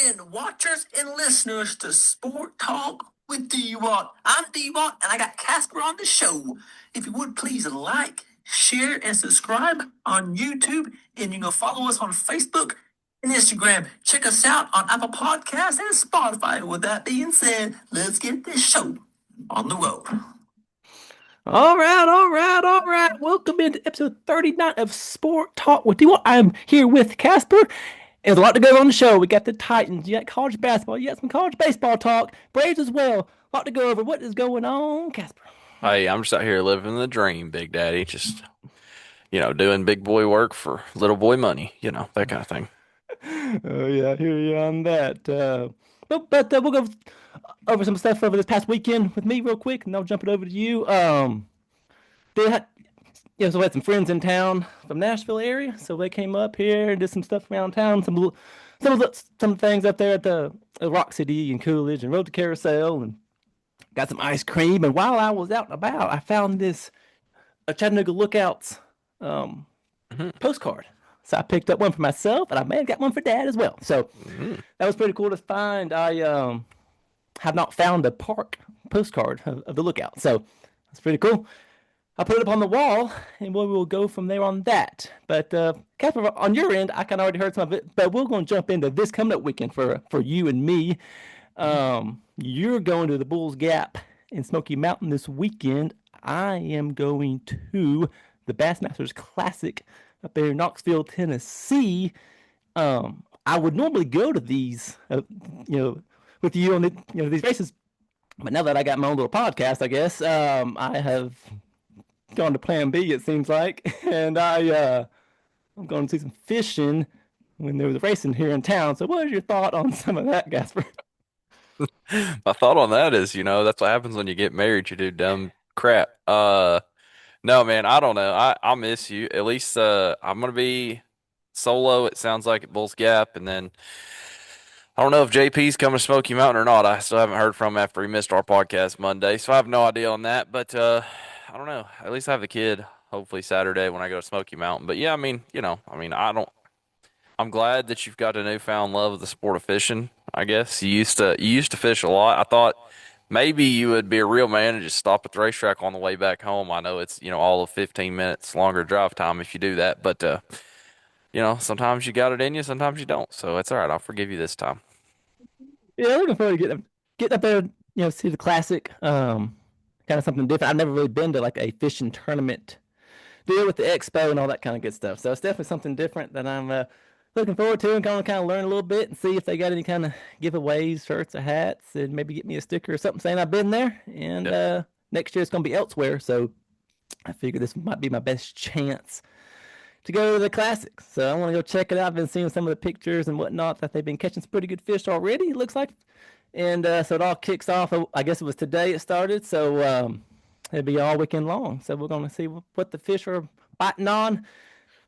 in, watchers and listeners, to Sport Talk with Dwat. I'm Dwat, and I got Casper on the show. If you would, please like, share, and subscribe on YouTube, and you can follow us on Facebook and Instagram. Check us out on Apple Podcasts and Spotify. With that being said, let's get this show on the road. All right. Welcome into episode 39 of Sport Talk with Dwat. I'm here with Casper. There's a lot to go on the show. We got the Titans, you got college basketball, you got some college baseball talk, Braves as well. A lot to go over. What is going on, Casper? Hey, I'm just out here living the dream, Big Daddy. Just, doing big boy work for little boy money, that kind of thing. Oh, yeah, I hear you on that. But we'll go over some stuff over this past weekend with me real quick, and I'll jump it over to you. So we had some friends in town from Nashville area, so they came up here and did some stuff around town, some things up there at the Rock City and Coolidge, and rode the carousel and got some ice cream. And while I was out and about, I found this Chattanooga Lookouts postcard. So I picked up one for myself, and I may have got one for Dad as well. So that was pretty cool to find. I have not found a park postcard of the Lookout, so that's pretty cool. I'll put it up on the wall, and we will go from there on that. But Casper, on your end, I kind of already heard some of it, but we're going to jump into this coming up weekend for you and me. You're going to the Bulls Gap in Smoky Mountain this weekend. I am going to the Bassmasters Classic up there in Knoxville, Tennessee. I would normally go to these, with you on these races, but now that I got my own little podcast, I guess I have gone to Plan B, it seems like, and I'm going to see some fishing when there was racing here in town. So, what is your thought on some of that, Gasper? My thought on that is, that's what happens when you get married. You do dumb crap. No, man, I don't know. I miss you. At least I'm gonna be solo. It sounds like at Bulls Gap, and then I don't know if JP's coming to Smoky Mountain or not. I still haven't heard from him after he missed our podcast Monday, so I have no idea on that. But I don't know. At least I have the kid. Hopefully Saturday when I go to Smoky Mountain. But yeah, I don't. I'm glad that you've got a newfound love of the sport of fishing. I guess you used to fish a lot. I thought maybe you would be a real man and just stop at the racetrack on the way back home. I know it's all of 15 minutes longer drive time if you do that, but sometimes you got it in you, sometimes you don't. So it's all right. I'll forgive you this time. Yeah, looking forward to getting up there, see the classic. Kind of something different. I've never really been to like a fishing tournament deal with the expo and all that kind of good stuff. So it's definitely something different that I'm looking forward to, and kind of learn a little bit and see if they got any kind of giveaways, shirts or hats, and maybe get me a sticker or something saying I've been there. And next year it's going to be elsewhere. So I figure this might be my best chance to go to the Classic. So I want to go check it out. I've been seeing some of the pictures and whatnot that they've been catching some pretty good fish already, it looks like. And so it all kicks off. I guess it was today it started. So it'll be all weekend long. So we're going to see what the fish are biting on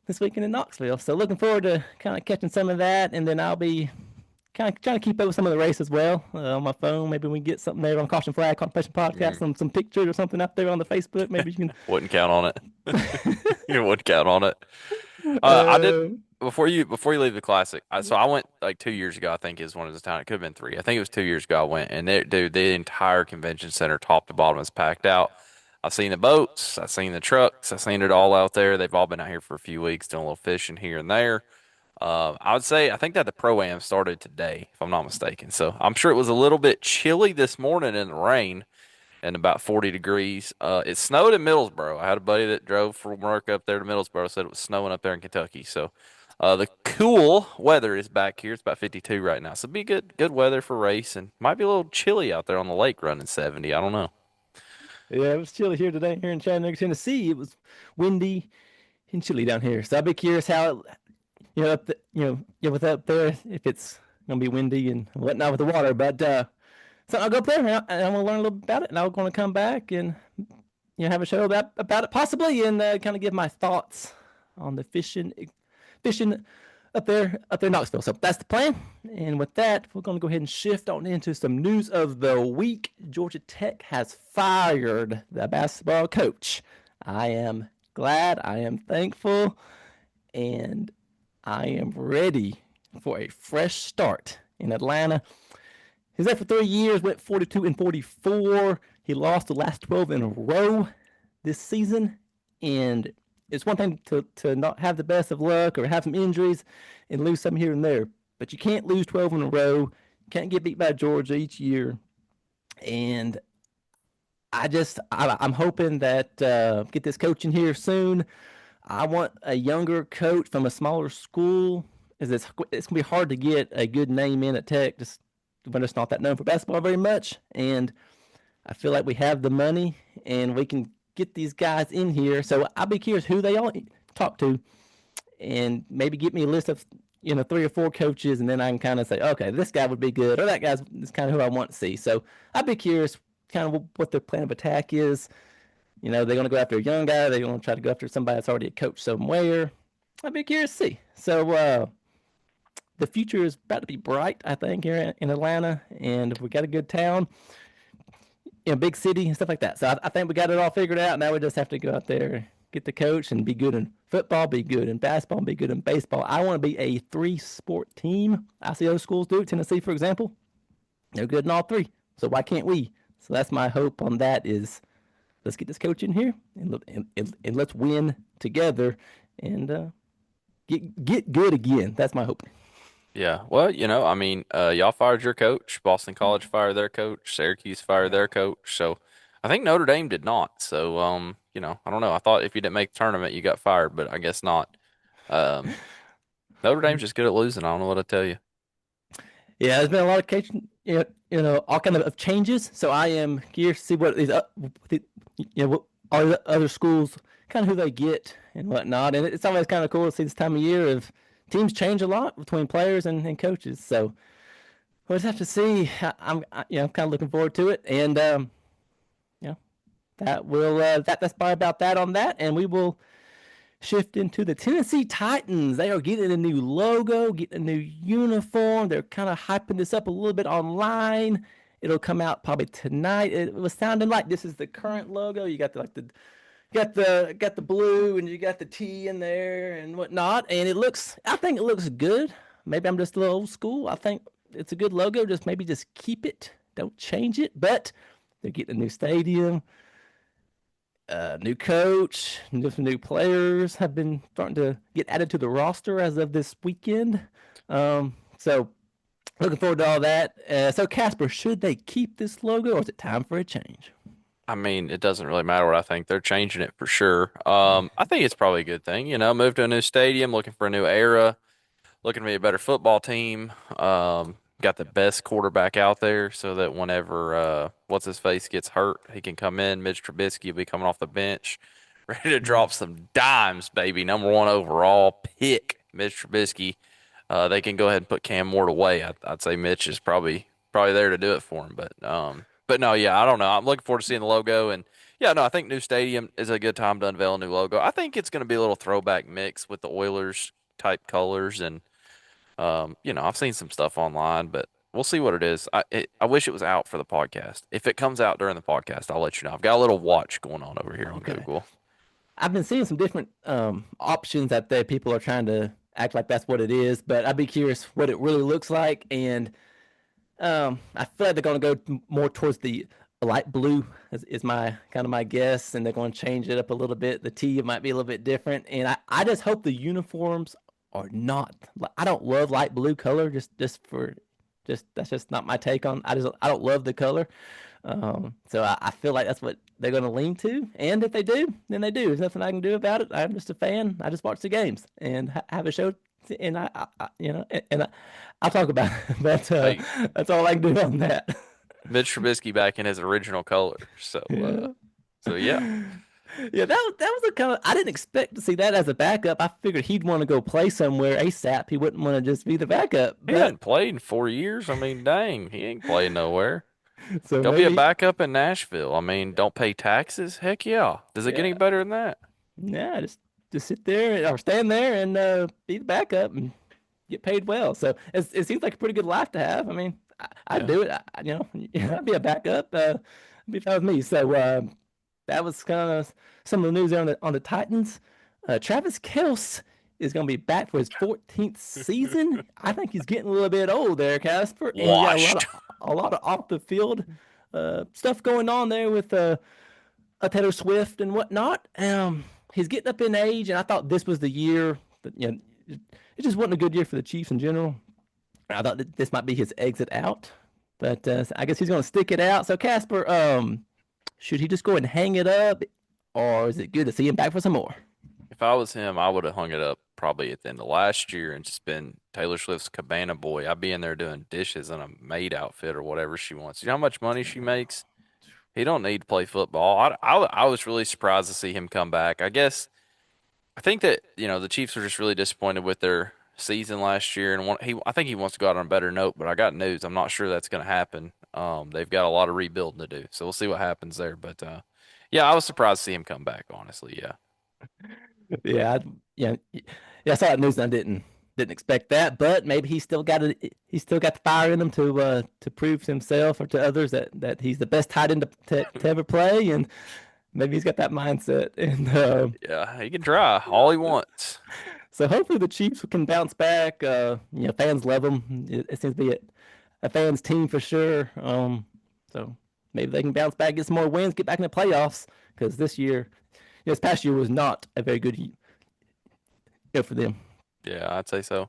this weekend in Knoxville. So looking forward to kind of catching some of that. And then I'll be kind of trying to keep up with some of the race as well on my phone. Maybe we can get something there on Caution Flag, Competition Podcast, some pictures or something up there on the Facebook. Maybe you can. Wouldn't count on it. You wouldn't count on it. I did before you leave the Classic. So I went like 2 years ago. I think is one of the time. It could have been 3. I think it was 2 years ago. I went, and dude, the entire convention center, top to bottom, is packed out. I've seen the boats, I've seen the trucks, I've seen it all out there. They've all been out here for a few weeks doing a little fishing here and there. I would say I think that the Pro-Am started today, if I'm not mistaken. So I'm sure it was a little bit chilly this morning in the rain and about 40 degrees. It snowed in Middlesboro. I had a buddy that drove from work up there to Middlesboro, said it was snowing up there in Kentucky. So the cool weather is back here. It's about 52 right now. So it'd be good weather for race, and might be a little chilly out there on the lake running 70. I don't know. Yeah, it was chilly here today, here in Chattanooga, Tennessee. It was windy and chilly down here. So I'll be curious how with up there, if it's gonna be windy and whatnot with the water. But so I'll go up there and I'm gonna learn a little bit about it, and I'm gonna come back and have a show about it possibly, and kind of give my thoughts on the fishing up there in Knoxville. So that's the plan. And with that, we're going to go ahead and shift on into some news of the week. Georgia Tech has fired the basketball coach. I am glad, I am thankful, and I am ready for a fresh start in Atlanta. He was there for 3 years, went 42-44. He lost the last 12 in a row this season. And it's one thing to not have the best of luck or have some injuries and lose some here and there. But you can't lose 12 in a row. Can't get beat by Georgia each year. And I'm hoping that get this coach in here soon. I want a younger coach from a smaller school. It's going to be hard to get a good name in at Tech, just when it's not that known for basketball very much. And I feel like we have the money and we can get these guys in here. So I'll be curious who they all talk to, and maybe get me a list of 3 or 4 coaches, and then I can kind of say, okay, this guy would be good, or that guy's is kind of who I want to see. So I'd be curious kind of what their plan of attack is. They're going to go after a young guy. They're going to try to go after somebody that's already a coach somewhere. I'd be curious to see. So the future is about to be bright, I think, here in Atlanta, and we got a good town, big city and stuff like that. So I think we got it all figured out. Now we just have to go out there, get the coach, and be good in football, be good in basketball, and be good in baseball. I want to be a 3-sport team. I see other schools do it. Tennessee, for example, they're good in all 3. So why can't we? So that's my hope on that is let's get this coach in here and let's win together and get good again. That's my hope. Yeah. Well, I mean, y'all fired your coach. Boston College fired their coach. Syracuse fired their coach. So I think Notre Dame did not. So, I don't know. I thought if you didn't make the tournament, you got fired, but I guess not. Notre Dame's just good at losing. I don't know what to tell you. Yeah, there's been a lot of all kind of changes. So I am curious to see what these what all the other schools, kind of who they get and whatnot. And it's always kind of cool to see this time of year of teams change a lot between players and coaches. So we'll just have to see. I'm kind of looking forward to it. And that's probably about that on that. And we will shift into the Tennessee Titans. They are getting a new logo, getting a new uniform. They're kind of hyping this up a little bit online. It'll come out probably tonight. It was sounding like this is the current logo. You got the blue and you got the T in there and whatnot. And I think it looks good. Maybe I'm just a little old school. I think it's a good logo. Maybe just keep it. Don't change it. But they're getting a new stadium. New coach, new players have been starting to get added to the roster as of this weekend. So looking forward to all that. So Casper, should they keep this logo or is it time for a change? I mean, it doesn't really matter what I think. They're changing it for sure. I think it's probably a good thing. Move to a new stadium, looking for a new era, looking to be a better football team. Got the best quarterback out there so that whenever what's his face gets hurt, he can come in. Mitch Trubisky will be coming off the bench, ready to drop some dimes, baby. Number 1 overall pick, Mitch Trubisky. They can go ahead and put Cam Ward away. I'd say Mitch is probably there to do it for him. But no, yeah, I don't know. I'm looking forward to seeing the logo, and yeah, no, I think new stadium is a good time to unveil a new logo. I think it's going to be a little throwback mix with the Oilers type colors and. I've seen some stuff online, but we'll see what it is. I wish it was out for the podcast. If it comes out during the podcast, I'll let you know. I've got a little watch going on over here on Google. I've been seeing some different options out there. People are trying to act like that's what it is, but I'd be curious what it really looks like. And I feel like they're going to go more towards the light blue is my kind of my guess, and they're going to change it up a little bit. The T might be a little bit different, and I just hope the uniforms are not. I don't love light blue color. Just that's just not my take on. I don't love the color. So I feel like that's what they're going to lean to. And if they do, then they do. There's nothing I can do about it. I'm just a fan. I just watch the games and have a show. And I'll talk about it. But that's all I can do on that. Mitch Trubisky back in his original color. So yeah. Yeah, that was a kind of. I didn't expect to see that as a backup. I figured he'd want to go play somewhere ASAP. He wouldn't want to just be the backup. He hadn't played in 4 years. I mean, dang, he ain't playing nowhere. So Don't be a backup in Nashville. I mean, don't pay taxes. Heck yeah. Does it get any better than that? Yeah, just sit there or stand there and be the backup and get paid well. So it seems like a pretty good life to have. I mean, I'd do it. I'd be a backup. Be fine with me. So. That was kind of some of the news there on the Titans. Travis Kelce is going to be back for his 14th season. I think he's getting a little bit old there, Casper, and he's got Washed. a lot of off the field stuff going on there with Taylor Swift and whatnot. He's getting up in age, and I thought this was the year that it just wasn't a good year for the Chiefs in general. I thought that this might be his exit out, but I guess he's going to stick it out. So Casper, should he just go and hang it up, or is it good to see him back for some more? If I was him, I would have hung it up probably at the end of last year and just been Taylor Swift's cabana boy. I'd be in there doing dishes in a maid outfit or whatever she wants. You know how much money she makes? He don't need to play football. I was really surprised to see him come back. I think that the Chiefs are just really disappointed with their season last year, and I think he wants to go out on a better note. But I got news. I'm not sure that's going to happen. They've got a lot of rebuilding to do, so we'll see what happens there. But yeah, I was surprised to see him come back. Honestly, yeah. Yeah, yeah, yeah. I saw that news and I didn't expect that, but maybe he's still got the fire in him to prove to himself or to others that he's the best tight end to ever play, and maybe he's got that mindset. And Yeah, he can try all he wants. so hopefully the Chiefs can bounce back. Fans love him. It seems to be a fans team for sure. So maybe they can bounce back, get some more wins, get back in the playoffs. Because this past year was not a very good year for them. Yeah, I'd say so.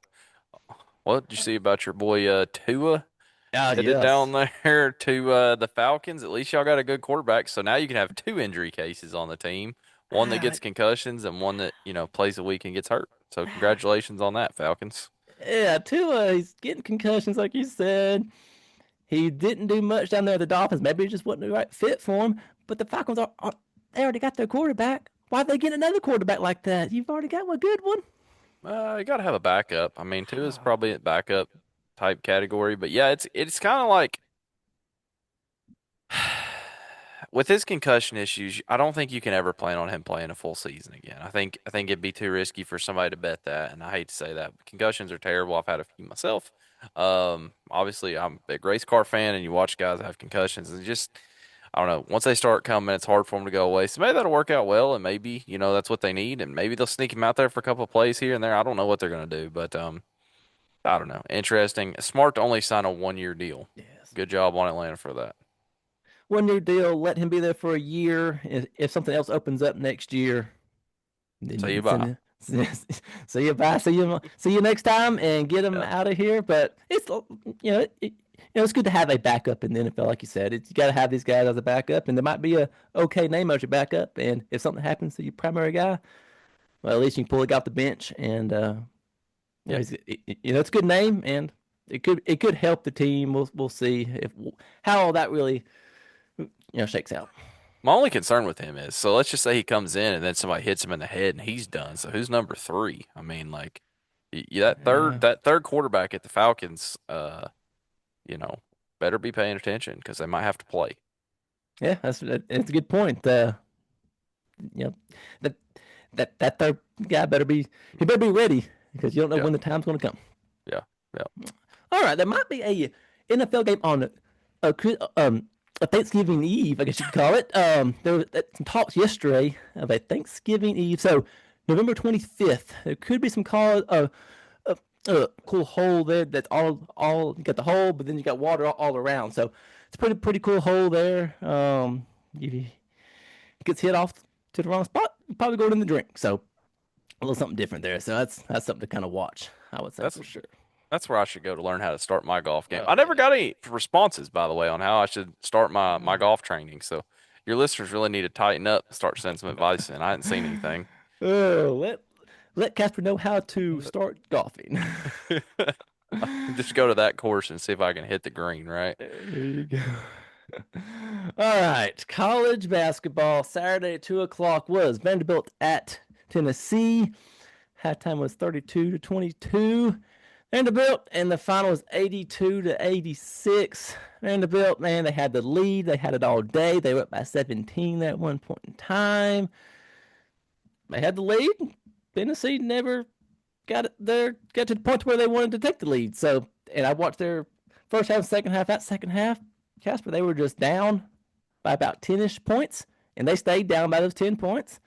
What did you see about your boy Tua Ah, headed yes. down there to the Falcons? At least y'all got a good quarterback, so now you can have two injury cases on the team, one that gets concussions and one that plays a week and gets hurt. So congratulations on that, Falcons. Yeah, Tua, he's getting concussions, like you said. He didn't do much down there at the Dolphins. Maybe it just wasn't the right fit for him. But the Falcons they already got their quarterback. Why they get another quarterback like that? You've already got one good one. You got to have a backup. I mean, Tua's probably a backup type category, but yeah, it's kind of like with his concussion issues, I don't think you can ever plan on him playing a full season again. I think it'd be too risky for somebody to bet that, and I hate to say that. But concussions are terrible. I've had a few myself. Obviously, I'm a big race car fan, and you watch guys have concussions, and just I don't know. Once they start coming, it's hard for them to go away. So maybe that'll work out well, and maybe that's what they need, and maybe they'll sneak him out there for a couple of plays here and there. I don't know what they're gonna do, but I don't know. Interesting. Smart to only sign a 1 year deal. Yes. Good job on Atlanta for that. 1 year deal. Let him be there for a year. If something else opens up next year, then See you you can bye. see you bye. See you next time and get him Yeah. out of here. But it's good to have a backup in the NFL, like you said. You got to have these guys as a backup, and there might be a okay name as your backup. And if something happens to your primary guy, well, at least you can pull a guy off the bench, and Yeah. it's a good name, and it could help the team. We'll see how all that really shakes out. My only concern with him is, so let's just say he comes in and then somebody hits him in the head and he's done. So who's number three? I mean, like, that third quarterback at the Falcons, you know, better be paying attention because they might have to play. Yeah, that's a good point. You know, that that third guy better be ready because you don't know Yeah, when the time's going to come. yeah, yeah. All right, there might be a NFL game on a Thanksgiving Eve, I guess you could call it. There was some talks yesterday of a Thanksgiving Eve, so November 25th. There could be some cool hole there that's all you got the hole, but then you got water all around. So it's a pretty cool hole there. If it gets hit off to the wrong spot, you probably go in the drink. So a little something different there. So that's something to kind of watch, I would say That's for sure. that's where I should go to learn how to start my golf game. Oh I never yeah. got any responses, by the way, on how I should start my golf training. So your listeners really need to tighten up and start sending some advice in. I hadn't seen anything. Oh, let Casper know how to start golfing. Just go to that course and see if I can hit the green, right? There you go. All right, college basketball Saturday at 2 o'clock was Vanderbilt at Tennessee. Halftime was 32-22. Vanderbilt, and the final was 82-86. Vanderbilt, man, they had the lead. They had it all day. They were up by 17 at one point in time. They had the lead. Tennessee never got to the point where they wanted to take the lead. So, and I watched their first half, second half. That second half, Casper, they were just down by about 10-ish points, and they stayed down by those 10 points.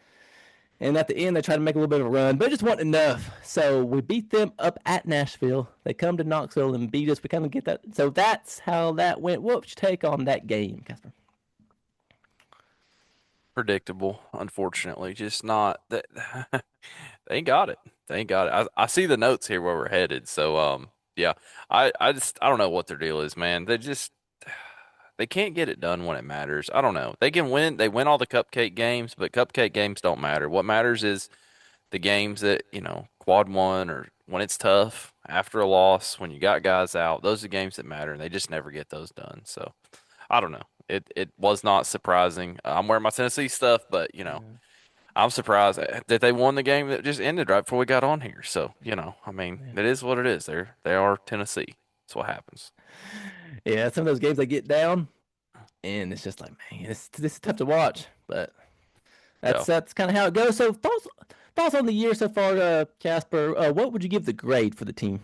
And at the end, they tried to make a little bit of a run, but it just wasn't enough. So we beat them up at Nashville. They come to Knoxville and beat us. We kind of get that. So that's how that went. What's your take on that game, Casper? Predictable, unfortunately. Just not that they ain't got it. They ain't got it. I see the notes here where we're headed. So yeah. I don't know what their deal is, man. They can't get it done when it matters. I don't know. They win all the cupcake games, but cupcake games don't matter. What matters is the games that, quad one or when it's tough after a loss, when you got guys out, those are the games that matter, and they just never get those done. So I don't know. It was not surprising. I'm wearing my Tennessee stuff, but I'm surprised that they won the game that just ended right before we got on here. So, I mean, it is what it is. They are Tennessee. That's what happens. Yeah, some of those games they get down, and it's just like, man, this is tough to watch. But that's kind of how it goes. So thoughts on the year so far, Casper. What would you give the grade for the team?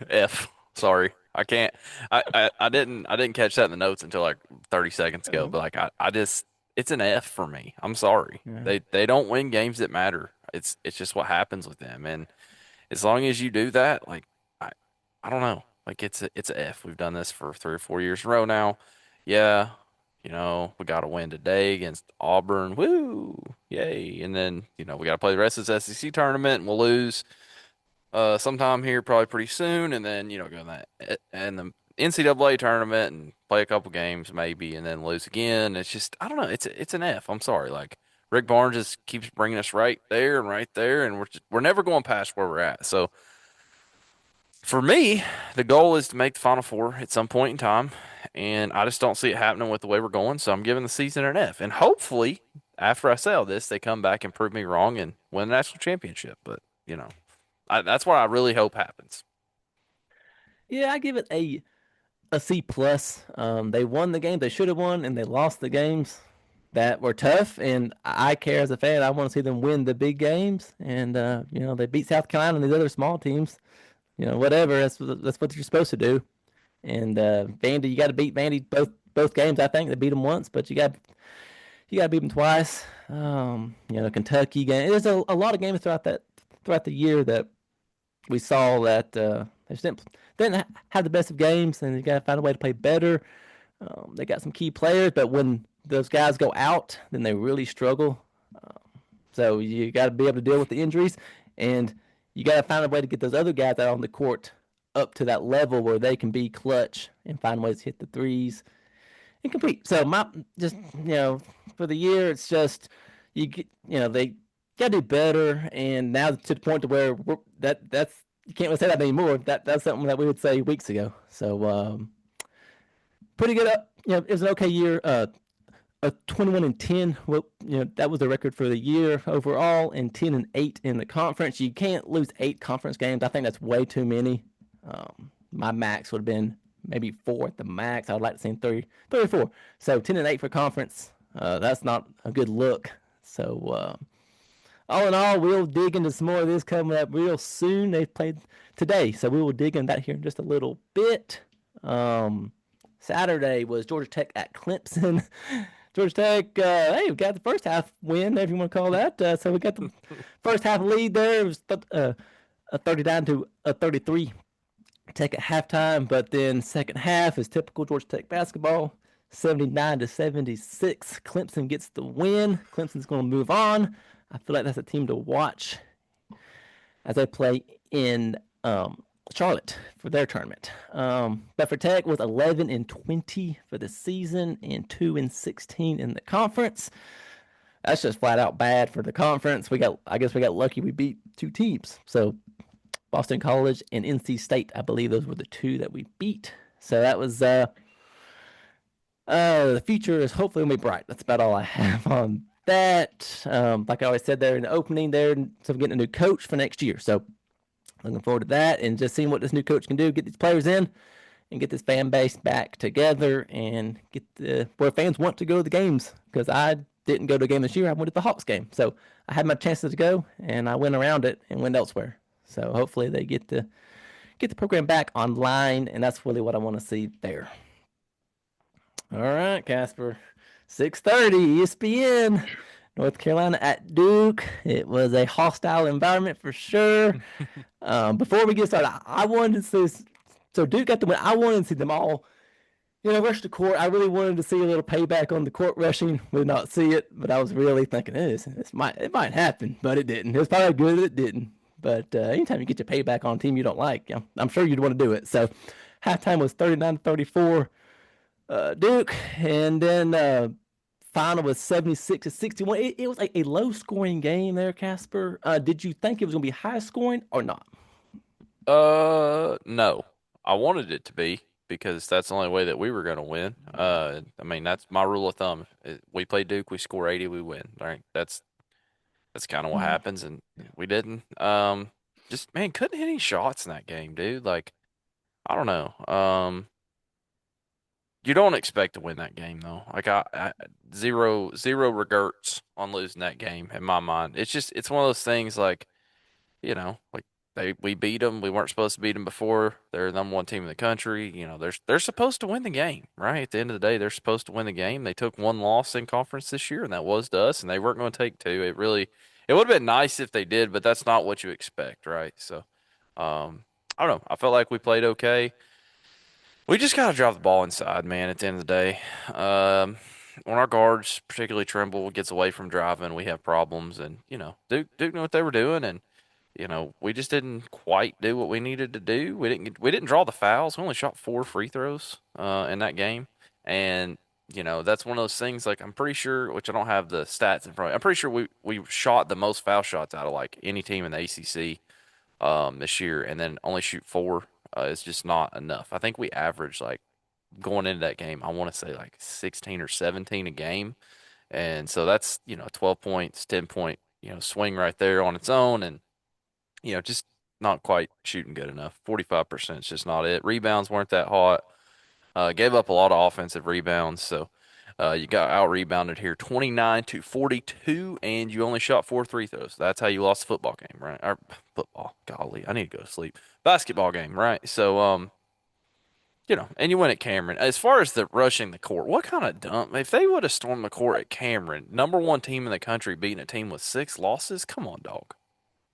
F. Sorry. I can't. I didn't catch that in the notes until like 30 seconds ago. But like I just it's an F for me. I'm sorry. Yeah. They don't win games that matter. It's just what happens with them. And as long as you do that, like I don't know. Like it's a F. We've done this for 3 or 4 years in a row now. Yeah, we got to win today against Auburn. Woo! Yay! And then we got to play the rest of this SEC tournament, and we'll lose sometime here probably pretty soon, and then go in that and the NCAA tournament and play a couple games maybe, and then lose again. It's just I don't know. It's an F. I'm sorry. Like Rick Barnes just keeps bringing us right there and right there, and we're never going past where we're at. So for me, the goal is to make the Final Four at some point in time, and I just don't see it happening with the way we're going. So I'm giving the season an F, and hopefully after I say all this, they come back and prove me wrong and win the national championship. But that's what I really hope happens. Yeah, I give it a C plus. They won the game they should have won, and they lost the games that were tough. And I care as a fan. I want to see them win the big games. And they beat South Carolina and these other small teams. Whatever. That's what you're supposed to do. And Vandy, you got to beat Vandy both games. I think they beat them once, but you got to beat them twice. Kentucky game. There's a lot of games throughout the year that we saw that they just didn't have the best of games, and you got to find a way to play better. They got some key players, but when those guys go out, then they really struggle. So you got to be able to deal with the injuries, and you got to find a way to get those other guys out on the court up to that level where they can be clutch and find ways to hit the threes and compete. So for the year, it's just they got to do better, and now to the point to where that's you can't really say that anymore. That's something that we would say weeks ago. So pretty good. It was an okay year. A 21-10. Well, that was the record for the year overall, and 10-8 in the conference. You can't lose 8 conference games. I think that's way too many. My max would have been maybe 4 at the max. I would like to see 34. So 10-8 for conference. That's not a good look. So all in all, we'll dig into some more of this coming up real soon. They played today, so we will dig into that here in just a little bit. Saturday was Georgia Tech at Clemson. Georgia Tech, hey, we got the first half win, if you want to call that. So we got the first half lead there. It was a 39-33 Tech at halftime, but then second half is typical Georgia Tech basketball. 79-76. Clemson gets the win. Clemson's going to move on. I feel like that's a team to watch as they play in Charlotte for their tournament. But for Tech was 11-20 for the season and 2-16 in the conference. That's just flat out bad for the conference. I guess we got lucky. We beat 2 teams. So Boston College and NC State, I believe those were the 2 that we beat. So that was the future is hopefully going to be bright. That's about all I have on that. Like I always said there in the opening there, so we're getting a new coach for next year. So looking forward to that and just seeing what this new coach can do, get these players in and get this fan base back together and get where fans want to go to the games. Because I didn't go to a game this year. I went to the Hawks game. So I had my chances to go and I went around it and went elsewhere. So hopefully they get the program back online, and that's really what I want to see there. All right, Casper. 6:30 ESPN. North Carolina at Duke. It was a hostile environment for sure. Before we get started, I wanted to see. So Duke got the win. I wanted to see them all, rush the court. I really wanted to see a little payback on the court rushing. We did not see it, but I was really thinking it might happen, but it didn't. It was probably good that it didn't. But anytime you get your payback on a team you don't like, I'm sure you'd want to do it. So halftime was 39-34 Duke, and then final was 76-61. It was like a low scoring game there, Casper. Did you think it was going to be high scoring or not? No. I wanted it to be because that's the only way that we were going to win. I mean, that's my rule of thumb. We play Duke, we score 80, we win. Right? That's kind of what happens, and we didn't. Just man, couldn't hit any shots in that game, dude. Like, I don't know. You don't expect to win that game though. Like I zero regrets on losing that game in my mind. It's one of those things like, like we beat them. We weren't supposed to beat them before. They're the number one team in the country. They're supposed to win the game, right? At the end of the day, they're supposed to win the game. They took one loss in conference this year, and that was to us, and they weren't going to take two. It would have been nice if they did, but that's not what you expect, right? So, I don't know. I felt like we played okay. We just got to drive the ball inside, man, at the end of the day. When our guards, particularly Trimble, gets away from driving, we have problems. And, Duke knew what they were doing. And, we just didn't quite do what we needed to do. We didn't draw the fouls. We only shot 4 free throws in that game. And, that's one of those things, like, I'm pretty sure, which I don't have the stats in front of me, I'm pretty sure we shot the most foul shots out of, like, any team in the ACC this year, and then only shoot four is just not enough. I think we averaged like going into that game, I want to say like 16 or 17 a game, and so that's 12 points, 10 point swing right there on its own, and just not quite shooting good enough. 45% is just not it. Rebounds weren't that hot. Gave up a lot of offensive rebounds, so you got out rebounded here 29-42, and you only shot 4 free throws. That's how you lost the football game, right? Or football, golly, I need to go to sleep. Basketball game, right? So, and you win at Cameron. As far as the rushing the court, what kind of dump? If they would have stormed the court at Cameron, number one team in the country beating a team with 6 losses, come on, dog.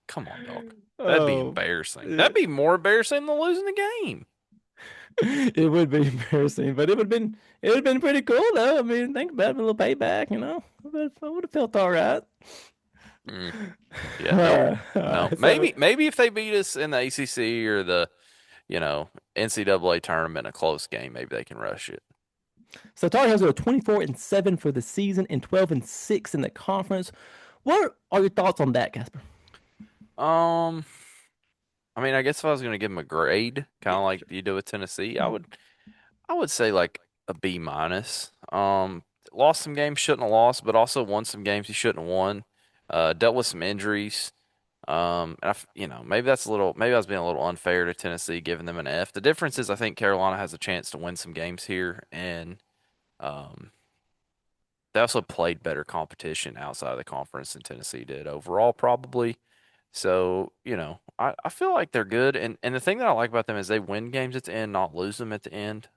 Come on, dog. That'd be Oh, embarrassing. it, That'd be more embarrassing than losing the game. it would be embarrassing, but it would have been pretty cool though. I mean, think about it, a little payback, I would have felt all right. Mm. Yeah, nope. No. So Maybe if they beat us in the ACC or the, NCAA tournament in a close game, maybe they can rush it. so Tar Heels are 24-7 for the season and 12-6 in the conference. What are your thoughts on that, Casper? Um, I mean, I guess if I was going to give them a grade, kind Yeah, of like sure. you do with Tennessee, I would say like a B minus. Lost some games shouldn't have lost, but also won some games he shouldn't have won. Dealt with some injuries. And maybe I was being a little unfair to Tennessee, giving them an F. The difference is I think Carolina has a chance to win some games here, and um, they also played better competition outside of the conference than Tennessee did overall, probably. So, I feel like they're good. And the thing that I like about them is they win games at the end, not lose them at the end.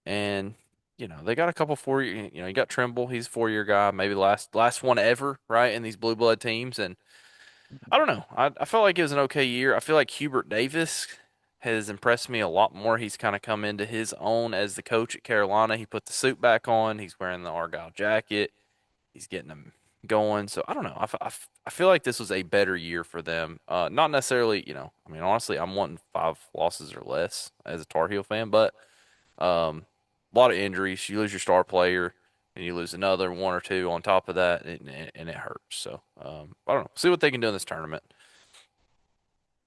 And they got a couple 4 year, you got Trimble, he's a 4 year guy, maybe last one ever, right, in these blue blood teams. And I don't know. I felt like it was an okay year. I feel like Hubert Davis has impressed me a lot more. He's kind of come into his own as the coach at Carolina. He put the suit back on. He's wearing the Argyle jacket. He's getting them going. So I don't know. I feel like this was a better year for them. Not necessarily, I mean, honestly, I'm wanting 5 losses or less as a Tar Heel fan, but a lot of injuries. You lose your star player and you lose another one or two on top of that, and it hurts. So I don't know. See what they can do in this tournament.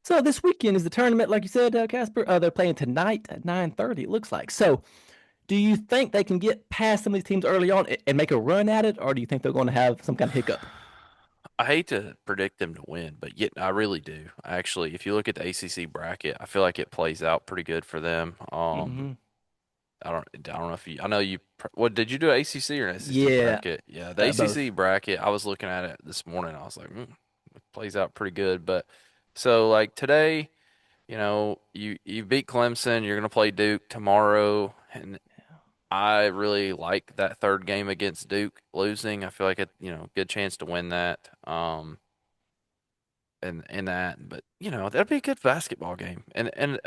So this weekend is the tournament, like you said, Casper. They're playing tonight at 9:30. It looks like. So, do you think they can get past some of these teams early on and make a run at it, or do you think they're going to have some kind of hiccup? I hate to predict them to win, but yet I really do. Actually, if you look at the ACC bracket, I feel like it plays out pretty good for them. Hmm. I don't know if I know you. What did you do? ACC or an SEC Yeah, bracket? Yeah, the both. ACC bracket. I was looking at it this morning. I was like, it plays out pretty good. But so like today, you beat Clemson. You're gonna play Duke tomorrow, and I really like that third game against Duke losing. I feel like it, good chance to win that. And that, but that'd be a good basketball game. And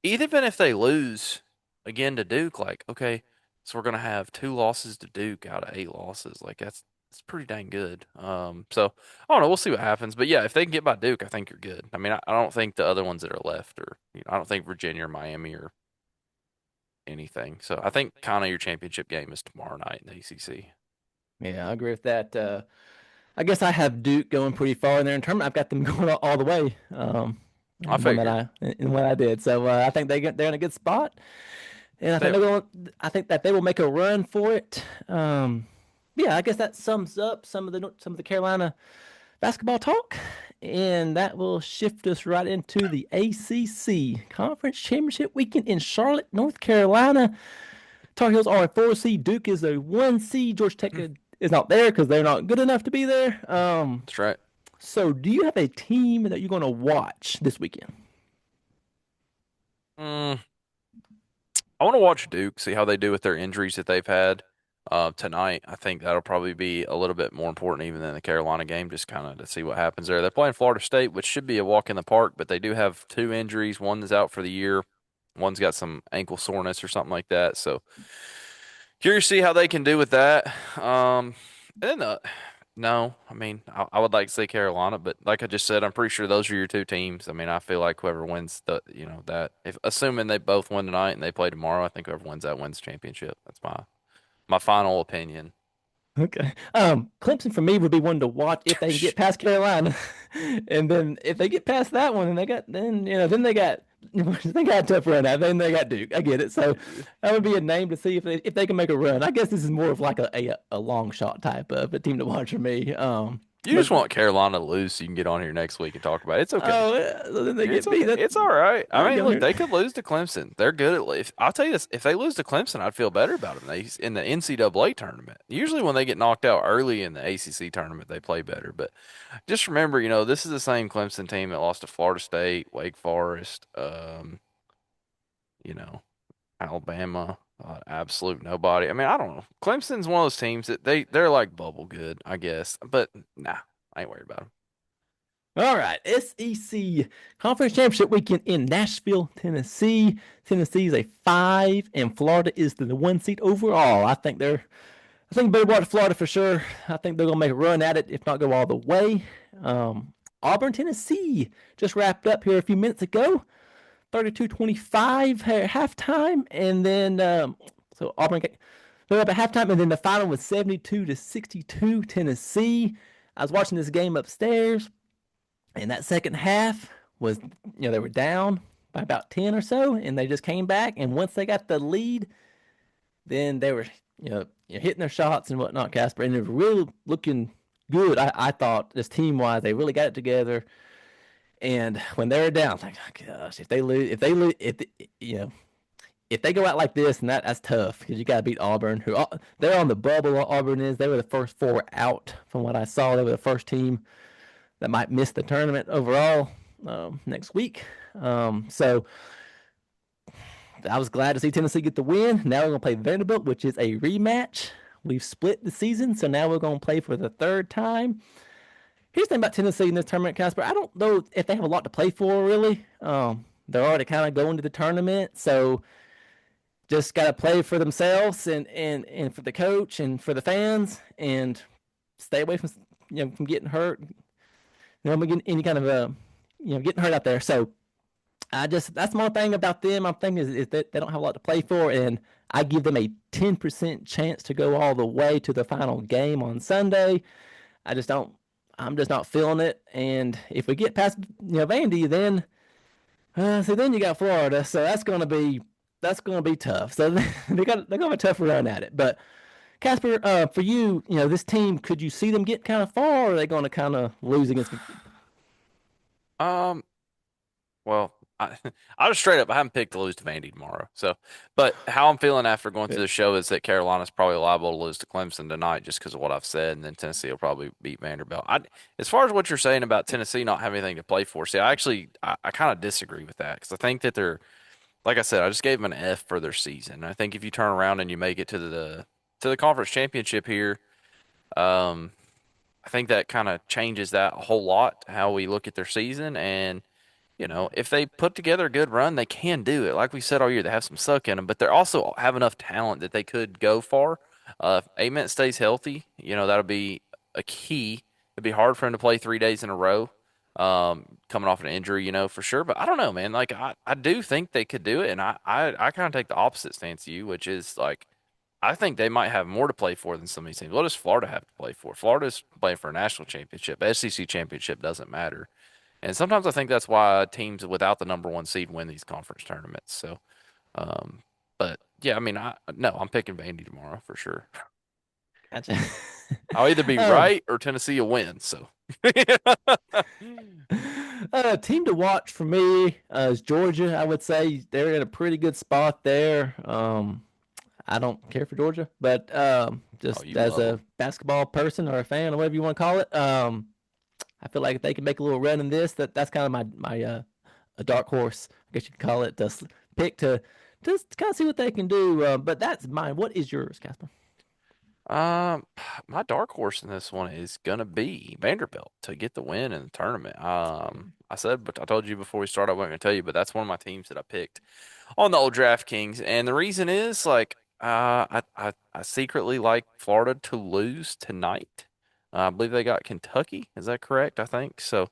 even if they lose again to Duke, like okay, so we're gonna have two losses to Duke out of eight losses. Like that's pretty dang good. So I don't know. We'll see what happens. But yeah, if they can get by Duke, I think you're good. I mean, I don't think the other ones that are left, or I don't think Virginia or Miami or anything. So I think kind of your championship game is tomorrow night in the ACC. Yeah, I agree with that. I guess I have Duke going pretty far in there in tournament. I've got them going all the way. I In one that figured I in what I did. So I think they're in a good spot, and I think they they're are. going. I think that they will make a run for it. Yeah, I guess that sums up some of the Carolina basketball talk, and that will shift us right into the ACC Conference Championship weekend in Charlotte, North Carolina. Tar Heels are a 4 seed. Duke is a 1 seed. Georgia Tech is not there because they're not good enough to be there. That's right. So do you have a team that you're going to watch this weekend? Mm, I want to watch Duke, see how they do with their injuries that they've had tonight. I think that'll probably be a little bit more important even than the Carolina game, just kind of to see what happens there. They're playing Florida State, which should be a walk in the park, but they do have two injuries. One is out for the year. One's got some ankle soreness or something like that. So curious to see how they can do with that. And then no, I mean I would like to say Carolina, but like I just said, I'm pretty sure those are your two teams. I mean, I feel like whoever wins that, if assuming they both win tonight and they play tomorrow, I think whoever wins that wins the championship. That's my final opinion. Okay. Clemson for me would be one to watch if they can get past Carolina, and then if they get past that one, and then they got they got a tough run out. Then they got Duke. I get it. So that would be a name to see if they can make a run. I guess this is more of like a long shot type of a team to watch for me. You But just want Carolina to lose so you can get on here next week and talk about it. It's okay. oh, yeah, so then they It's get beat. okay. It's all right. I I mean, go look, here. they could lose to Clemson. They're good at if I'll tell you this, if they lose to Clemson, I'd feel better about them. They in the NCAA tournament. Usually when they get knocked out early in the ACC tournament, they play better. But just remember, this is the same Clemson team that lost to Florida State, Wake Forest, you know, Alabama, absolute nobody. I mean, I don't know. Clemson's one of those teams that they're like bubble good, I guess. But nah, I ain't worried about them. All right, SEC Conference Championship weekend in Nashville, Tennessee. Tennessee is a 5, and Florida is the 1 seed overall. I think better watch Florida for sure. I think they're gonna make a run at it, if not go all the way. Auburn, Tennessee just wrapped up here a few minutes ago. 32-25 at halftime, and then so Auburn they're up at halftime, and then the final was 72-62 Tennessee. I was watching this game upstairs. And that second half was, they were down by about 10 or so, and they just came back. And once they got the lead, then they were, hitting their shots and whatnot, Casper. And it was really looking good. I thought, just team wise, they really got it together. And when they were down, I was like, oh, gosh, if they go out like this, and that's tough because you got to beat Auburn, they're on the bubble. Auburn is. They were the first four out from what I saw. They were the first team that might miss the tournament overall next week. So I was glad to see Tennessee get the win. Now we're going to play Vanderbilt, which is a rematch. We've split the season, so now we're going to play for the third time. Here's the thing about Tennessee in this tournament, Casper. I don't know if they have a lot to play for, really. They're already kind of going to the tournament, so just got to play for themselves and for the coach and for the fans and stay away from getting hurt, getting any kind of getting hurt out there. So that's one thing about them. I'm thinking is that they don't have a lot to play for, and I give them a 10% chance to go all the way to the final game on Sunday. I just don't. I'm just not feeling it. And if we get past Vandy, then then you got Florida, so that's gonna be tough. So they're gonna have a tough run at it. But Casper, for you, this team, could you see them get kind of far, or are they going to kind of lose against? Um, Well, I just straight up, I haven't picked to lose to Vandy tomorrow. So, but how I'm feeling after going through the show is that Carolina's probably liable to lose to Clemson tonight just because of what I've said, and then Tennessee will probably beat Vanderbilt. As far as what you're saying about Tennessee not having anything to play for, see, I kind of disagree with that because I think that like I said, I just gave them an F for their season. I think if you turn around and you make it to the conference championship here, um, I think that kind of changes that a whole lot, how we look at their season. And, if they put together a good run, they can do it. Like we said all year, they have some suck in them, but they also have enough talent that they could go far. If Ament stays healthy, that'll be a key. It'd be hard for him to play 3 days in a row, coming off an injury, for sure. But I don't know, man. Like, I do think they could do it. And I kind of take the opposite stance to you, which is like, I think they might have more to play for than some of these teams. What does Florida have to play for? Florida's playing for a national championship. SEC championship doesn't matter. And sometimes I think that's why teams without the number one seed win these conference tournaments. So, but yeah, I mean, I'm picking Vandy tomorrow for sure. Gotcha. I'll either be right or Tennessee will win. So, team to watch for me is Georgia. I would say they're in a pretty good spot there. I don't care for Georgia, but just as a basketball person or a fan or whatever you want to call it, I feel like if they can make a little run in this, that's kind of my a dark horse, I guess you could call it, to pick to just kind of see what they can do. But that's mine. What is yours, Casper? my dark horse in this one is gonna be Vanderbilt to get the win in the tournament. But I told you before we started, I wasn't gonna tell you, but that's one of my teams that I picked on the old DraftKings, and the reason is like, I secretly like Florida to lose tonight. I believe they got Kentucky. Is that correct? I think so.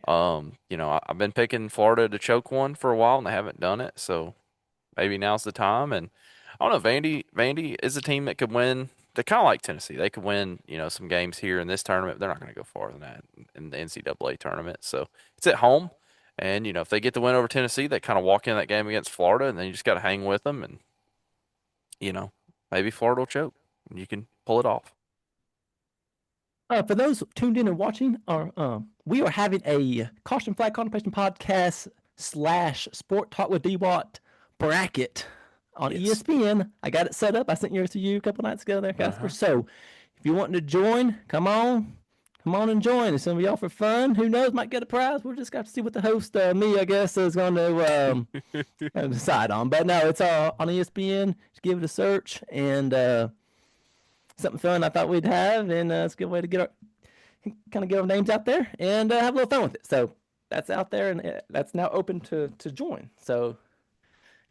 I've been picking Florida to choke one for a while, and they haven't done it. So maybe now's the time. And I don't know. Vandy is a team that could win. They're kind of like Tennessee. They could win, some games here in this tournament. They're not going to go farther than that in the NCAA tournament. So it's at home. And, if they get the win over Tennessee, they kind of walk in that game against Florida, and then you just got to hang with them. And, maybe Florida will choke, and you can pull it off. For those tuned in and watching, we are having a Caution Flag Contemplation podcast / Sport Talk with Dwat bracket on ESPN. I got it set up. I sent yours to you a couple nights ago there, Casper. So if you're wanting to join, come on and join. It's going to be all for fun. Who knows, might get a prize. We'll just got to see what the host, me, I guess, is going to decide on. But no, it's all on ESPN. Just give it a search, and something fun I thought we'd have, and it's a good way to get our names out there and have a little fun with it. So that's out there, and that's now open to join. So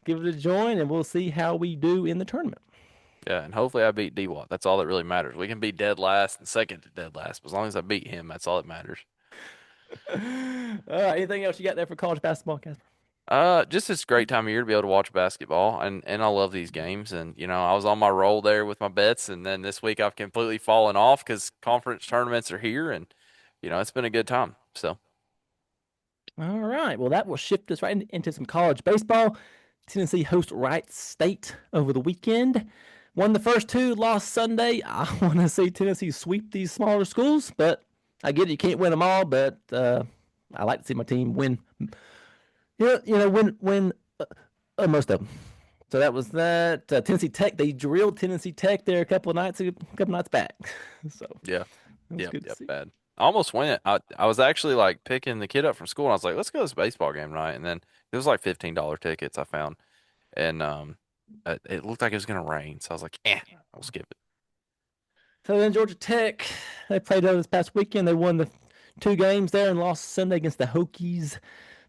give it a join, and we'll see how we do in the tournament. Yeah, and hopefully I beat Dwat. That's all that really matters. We can be dead last and second to dead last, but as long as I beat him, that's all that matters. All right, anything else you got there for college basketball, Casper? Just this great time of year to be able to watch basketball, and I love these games. And I was on my roll there with my bets, and then this week I've completely fallen off because conference tournaments are here, and it's been a good time. So, all right, well, that will shift us right into some college baseball. Tennessee hosts Wright State over the weekend. Won the first two, lost Sunday. I want to see Tennessee sweep these smaller schools, but I get it, you can't win them all. But I like to see my team win. Win most of them. So that was that. Tennessee Tech, they drilled Tennessee Tech there a couple nights back. So yeah, bad. I almost went. I was actually like picking the kid up from school, and I was like, let's go to this baseball game tonight. And then it was like $15 tickets I found, and it looked like it was gonna rain, so I was like, I'll skip it. So then Georgia Tech, they played over this past weekend. They won the 2 games there and lost Sunday against the Hokies.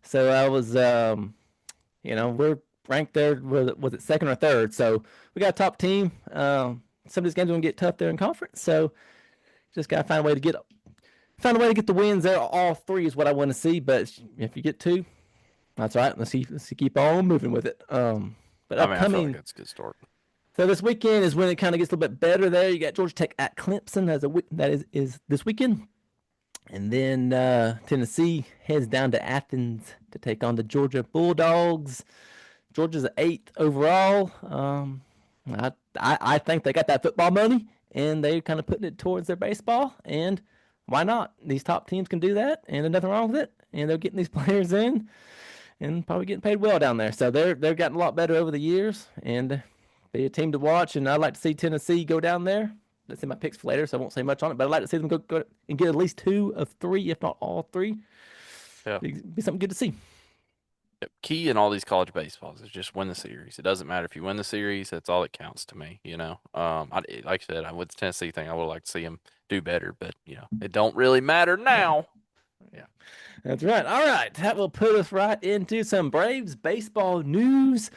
So I was, we're ranked there. Was it second or third? So we got a top team. Some of these games are gonna get tough there in conference. So just gotta find a way to get the wins there. All 3 is what I want to see. But if you get 2, that's all right. Let's keep on moving with it. But I feel like that's a good start. So this weekend is when it kind of gets a little bit better there. You got Georgia Tech at Clemson that is this weekend. And then Tennessee heads down to Athens to take on the Georgia Bulldogs. Georgia's 8th overall. I think they got that football money, and they're kind of putting it towards their baseball. And why not? These top teams can do that, and there's nothing wrong with it. And they're getting these players in, and probably getting paid well down there. So they've gotten a lot better over the years, and be a team to watch. And I'd like to see Tennessee go down there. Let's see my picks for later, so I won't say much on it. But I'd like to see them go and get at least 2 of 3, if not all 3. Yeah, It'd be something good to see. Key in all these college baseballs is just win the series. It doesn't matter if you win the series. That's all that counts to me. Like I said, with the Tennessee thing, I would like to see them do better, but it don't really matter Yeah. now. Yeah, that's right. All right, that will put us right into some Braves baseball news.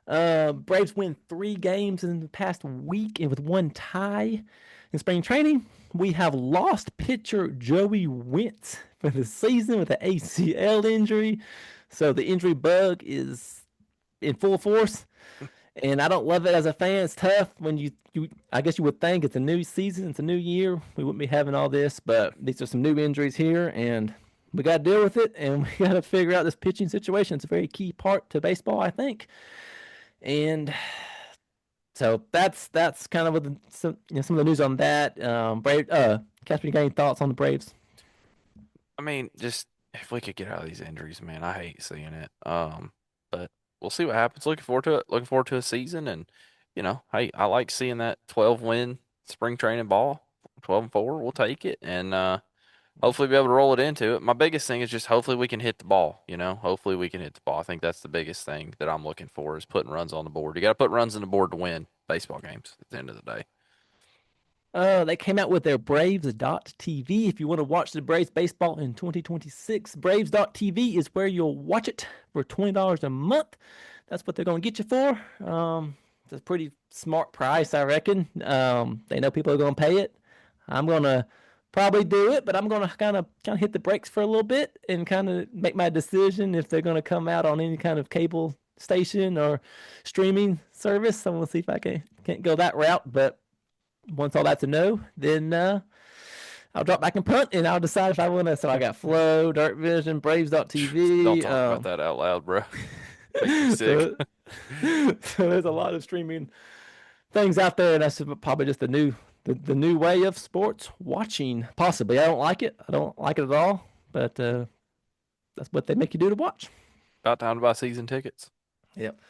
Braves win 3 games in the past week and with one tie in spring training. We have lost pitcher Joey Wentz for the season with an ACL injury. So the injury bug is in full force. And I don't love it as a fan. It's tough when I guess you would think it's a new season, it's a new year. We wouldn't be having all this, but these are some new injuries here, and we got to deal with it, and we got to figure out this pitching situation. It's a very key part to baseball, I think. And so that's kind of what some of the news on that. Casper, you got any thoughts on the Braves? I mean, just if we could get out of these injuries, man, I hate seeing it. But we'll see what happens. Looking forward to it. Looking forward to a season, and hey, I like seeing that 12-win spring training ball. 12-4, we'll take it, and hopefully be able to roll it into it. My biggest thing is just hopefully we can hit the ball. Hopefully we can hit the ball. I think that's the biggest thing that I'm looking for is putting runs on the board. You got to put runs on the board to win baseball games at the end of the day. They came out with their Braves.tv. If you want to watch the Braves baseball in 2026, Braves.tv is where you'll watch it for $20 a month. That's what they're going to get you for. It's a pretty smart price, I reckon. They know people are going to pay it. I'm going to probably do it, but I'm going to kind of hit the brakes for a little bit and kind of make my decision if they're going to come out on any kind of cable station or streaming service. I'm going to see if I can't go that route, but once all that's a no, then I'll drop back and punt, and I'll decide if I want to. So I got Flow, Dark Vision, Braves.tv. Don't talk about that out loud, bro. Makes me sick. So there's a lot of streaming things out there, and that's probably just the new way of sports watching. Possibly, I don't like it. I don't like it at all, but that's what they make you do to watch. About time to buy season tickets. Yep.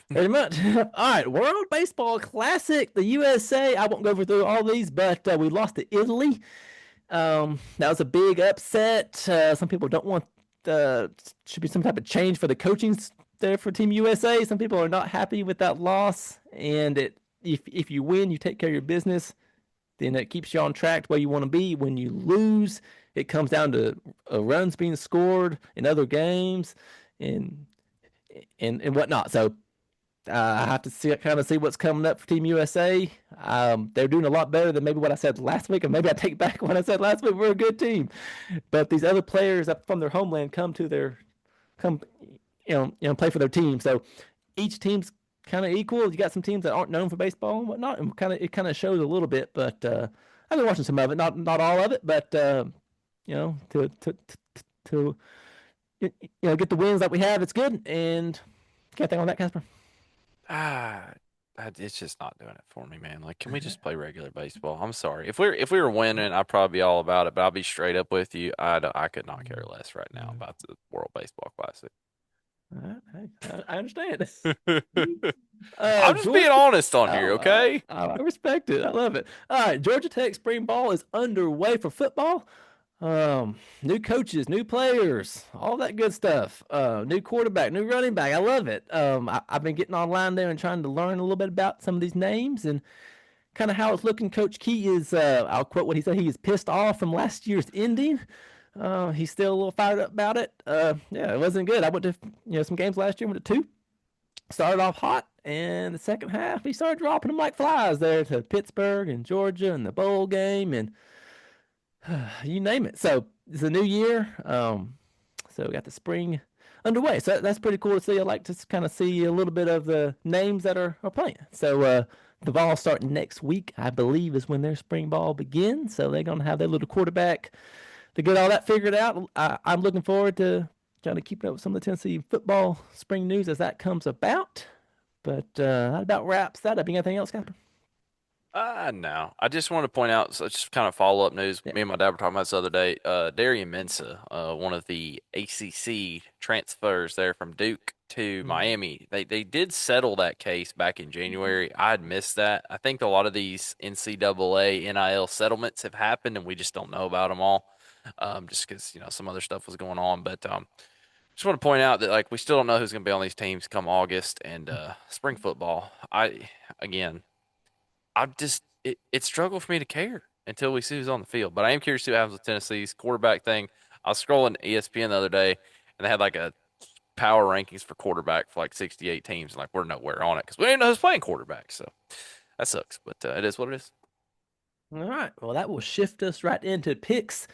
Very much. All right, World Baseball Classic, the USA. I won't go through all these, but we lost to Italy. That was a big upset. Some people don't want should be some type of change for the coaching there for Team USA. Some people are not happy with that loss, and if you win, you take care of your business, then it keeps you on track to where you want to be. When you lose, it comes down to runs being scored in other games and whatnot. So I have to kind of see what's coming up for Team USA. They're doing a lot better than maybe what I said last week, or maybe I take back what I said last week. We're a good team, but these other players up from their homeland come play for their team. So each team's kind of equal. You got some teams that aren't known for baseball and whatnot, and it kind of shows a little bit. But I've been watching some of it, not all of it, but to get the wins that we have, it's good. And got anything on that, Casper? It's just not doing it for me, man. Like, can we just play regular baseball? I'm sorry. If we were winning, I'd probably be all about it. But I'll be straight up with you. I could not care less right now about the World Baseball Classic. I understand. I'm just being honest on here, okay? I respect it. I love it. All right, Georgia Tech spring ball is underway for football. New coaches, new players, all that good stuff. New quarterback, new running back. I love it. I've been getting online there and trying to learn a little bit about some of these names and kind of how it's looking. Coach Key is, I'll quote what he said. He is pissed off from last year's ending. He's still a little fired up about it. Yeah, it wasn't good. I went to some games last year. Went to 2. Started off hot, and the second half he started dropping them like flies there to Pittsburgh and Georgia and the bowl game and you name it. So it's a new year. So we got the spring underway. So that's pretty cool to see. I like to kind of see a little bit of the names that are playing. So the ball starting next week, I believe, is when their spring ball begins. So they're going to have their little quarterback to get all that figured out. I'm looking forward to kind of keeping up with some of the Tennessee football spring news as that comes about. But that about wraps that up. Anything else, Captain? No. I just want to point out, so just kind of follow-up news. Yeah. Me and my dad were talking about this the other day. Darian Mensah, one of the ACC transfers there from Duke to Miami, they did settle that case back in January. I had missed that. I think a lot of these NCAA NIL settlements have happened, and we just don't know about them all, just because some other stuff was going on. But Just want to point out that like we still don't know who's going to be on these teams come August and spring football. Again, it struggled for me to care until we see who's on the field. But I am curious to see what happens with Tennessee's quarterback thing. I was scrolling ESPN the other day, and they had like a power rankings for quarterback for like 68 teams, and like we're nowhere on it because we didn't know who's playing quarterback. So that sucks, but it is what it is. All right. Well, that will shift us right into picks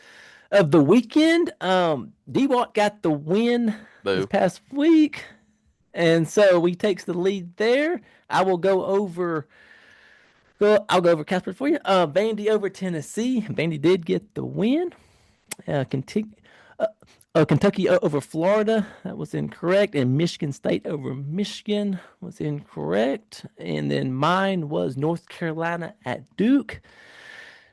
of the weekend. Dwat got the win this Boo. past week, and so he takes the lead there. I will go over. I'll go over Casper for you. Vandy over Tennessee. Vandy did get the win. Kentucky, Kentucky over Florida. That was incorrect. And Michigan State over Michigan was incorrect. And then mine was North Carolina at Duke.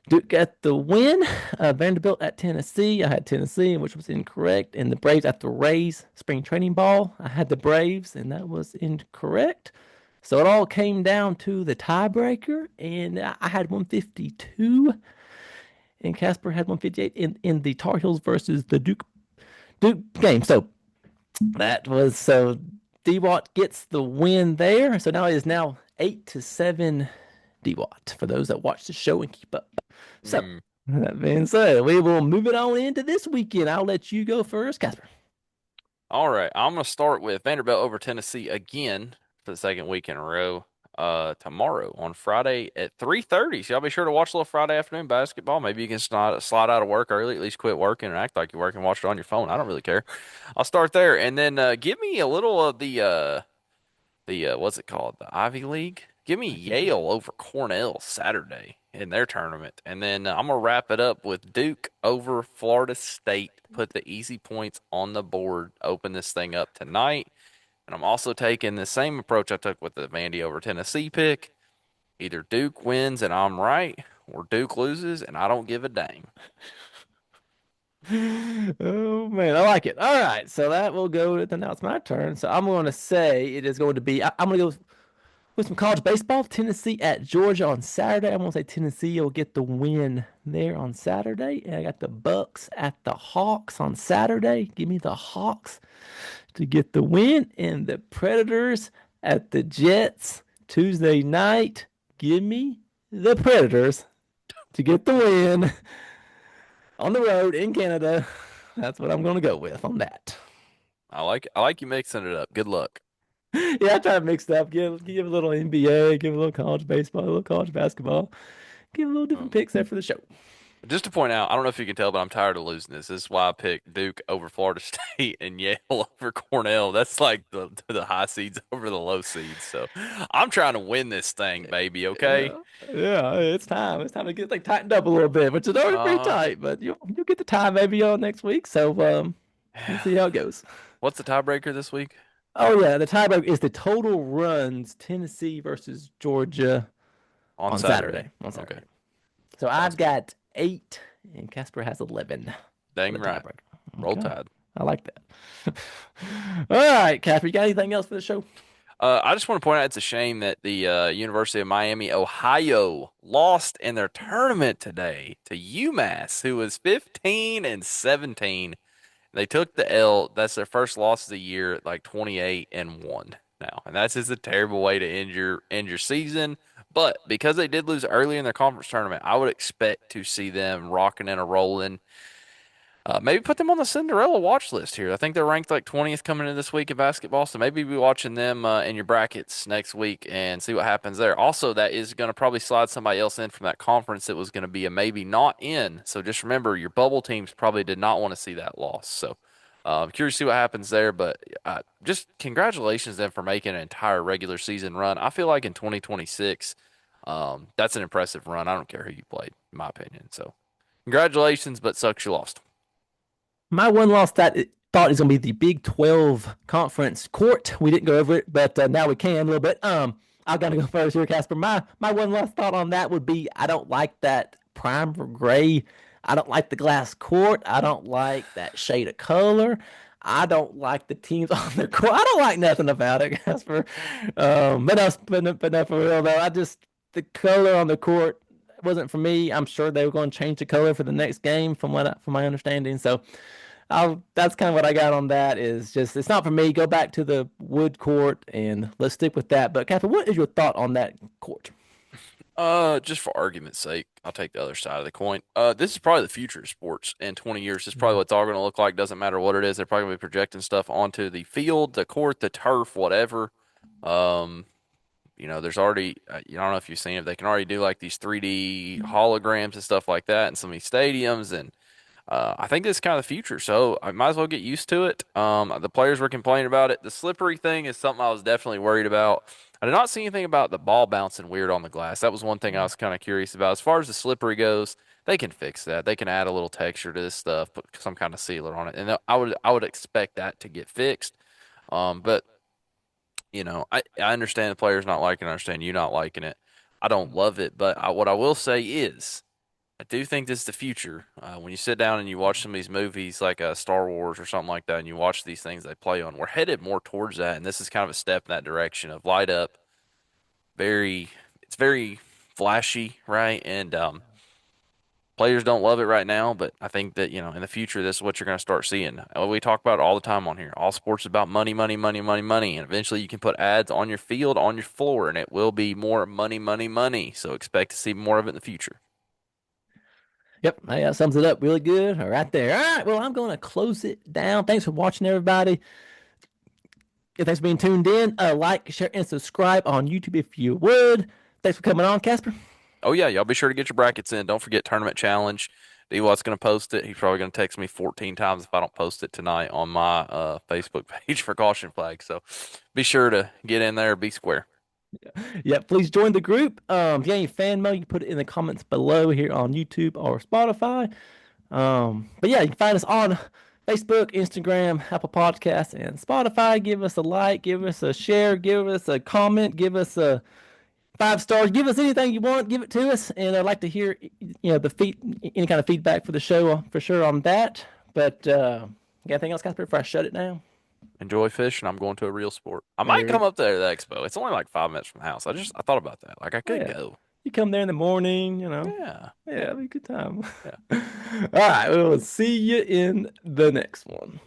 Duke got the win. Vanderbilt at Tennessee. I had Tennessee, which was incorrect. And the Braves at the Rays spring training ball. I had the Braves, and that was incorrect. So it all came down to the tiebreaker, and I had 152, and Casper had 158 in the Tar Heels versus the Duke game. So that was Dwat gets the win there. So now it is now 8-7 Dwat for those that watch the show and keep up. So that being said, we will move it on into this weekend. I'll let you go first, Casper. All right, I'm gonna start with Vanderbilt over Tennessee again for the second week in a row. Tomorrow on Friday at 3:30. So y'all be sure to watch a little Friday afternoon basketball. Maybe you can slide out of work early, at least quit working and act like you're working, watch it on your phone. I don't really care. I'll start there, and then give me a little of the what's it called? The Ivy League. Give me Yale over Cornell Saturday in their tournament, and then I'm gonna wrap it up with Duke over Florida State. Put the easy points on the board. Open this thing up tonight. And I'm also taking the same approach I took with the Vandy over Tennessee pick. Either Duke wins and I'm right, or Duke loses and I don't give a dang. Oh man, I like it. All right, so that will go. Now it's my turn. So I'm going to say it is going to be. I'm going to go with some college baseball. Tennessee at Georgia on Saturday. I'm going to say Tennessee will get the win there on Saturday. And I got the Bucks at the Hawks on Saturday. Give me the Hawks to get the win, and the Predators at the Jets Tuesday night. Give me the Predators to get the win on the road in Canada. That's what I'm going to go with on that. I like you mixing it up. Good luck. Yeah, I try to mix it up. Give a little NBA, give a little college baseball, a little college basketball. Give a little different picks there for the show. Just to point out, I don't know if you can tell, but I'm tired of losing this. This is why I picked Duke over Florida State and Yale over Cornell. That's like the high seeds over the low seeds. So I'm trying to win this thing, baby. Okay. Yeah, it's time. It's time to get like tightened up a little bit, which is already pretty tight. But you'll get the tie maybe on next week. So we'll see how it goes. What's the tiebreaker this week? Oh yeah, the tiebreaker is the total runs Tennessee versus Georgia on Saturday. On Saturday. Okay. So I've got 8, and Casper has 11. Dang right. Roll Tide. I like that. All right, Casper, you got anything else for the show? I just want to point out it's a shame that the University of Miami, Ohio, lost in their tournament today to UMass, who was 15-17. They took the L. That's their first loss of the year, like 28-1 now, and that's just a terrible way to end your season. But because they did lose early in their conference tournament, I would expect to see them rocking and a rolling. Maybe put them on the Cinderella watch list here. I think they're ranked like 20th coming into this week in basketball, so maybe be watching them in your brackets next week and see what happens there. Also, that is going to probably slide somebody else in from that conference that was going to be a maybe not in. So just remember, your bubble teams probably did not want to see that loss. So I'm curious to see what happens there, but just congratulations then for making an entire regular season run. I feel like in 2026, that's an impressive run. I don't care who you played, in my opinion. So congratulations, but sucks you lost. My one loss thought is going to be the Big 12 conference court. We didn't go over it, but now we can a little bit. I got to go first here, Casper. My one last thought on that would be I don't like that primer gray. I don't like the glass court. I don't like that shade of color. I don't like the teams on the court. I don't like nothing about it, Casper. But no, for real though. The color on the court wasn't for me. I'm sure they were going to change the color for the next game, from my understanding. So That's kind of what I got on that. Is just it's not for me. Go back to the wood court and let's stick with that. But Catherine, what is your thought on that court? Just for argument's sake, I'll take the other side of the coin. This is probably the future of sports. In 20 years, this is probably Mhm. what it's all going to look like. Doesn't matter what it is. They're probably going to be projecting stuff onto the field, the court, the turf, whatever. Um, there's already, I don't know if you've seen it, they can already do like these 3D holograms and stuff like that in some of these stadiums. And I think this is kind of the future, so I might as well get used to it. The players were complaining about it. The slippery thing is something I was definitely worried about. I did not see anything about the ball bouncing weird on the glass. That was one thing I was kind of curious about. As far as the slippery goes, they can fix that. They can add a little texture to this stuff, put some kind of sealer on it, and I would expect that to get fixed. But I understand the players not liking it. I understand you not liking it. I don't love it, but what I will say is. I do think this is the future. When you sit down and you watch some of these movies like Star Wars or something like that, and you watch these things they play on, we're headed more towards that, and this is kind of a step in that direction of light up. It's very flashy, right? And players don't love it right now, but I think that in the future, this is what you're going to start seeing. We talk about it all the time on here. All sports is about money, money, money, money, money, and eventually you can put ads on your field, on your floor, and it will be more money, money, money. So expect to see more of it in the future. Yep, that sums it up really good. Right there. All right, well, I'm going to close it down. Thanks for watching, everybody. Thanks for being tuned in. Like, share, and subscribe on YouTube if you would. Thanks for coming on, Casper. Oh yeah, y'all be sure to get your brackets in. Don't forget tournament challenge. Dwat's gonna post it. He's probably gonna text me 14 times if I don't post it tonight on my Facebook page for caution flag. So be sure to get in there, be square. Yeah, please join the group. If you have any fan mail, you can put it in the comments below here on YouTube or Spotify. But yeah, you can find us on Facebook, Instagram, Apple Podcasts, and Spotify. Give us a like, give us a share, give us a comment, give us a 5 stars. Give us anything you want. Give it to us, and I'd like to hear any kind of feedback for the show for sure on that. But got anything else, Casper? Before I shut it down. Enjoy fishing. I'm going to a real sport. I might There, come up there to the expo. It's only like 5 minutes from the house. I thought about that. Like I could yeah, go. you come there in the morning. Yeah. Yeah, it'll be a good time. Yeah. All right, we'll see you in the next one.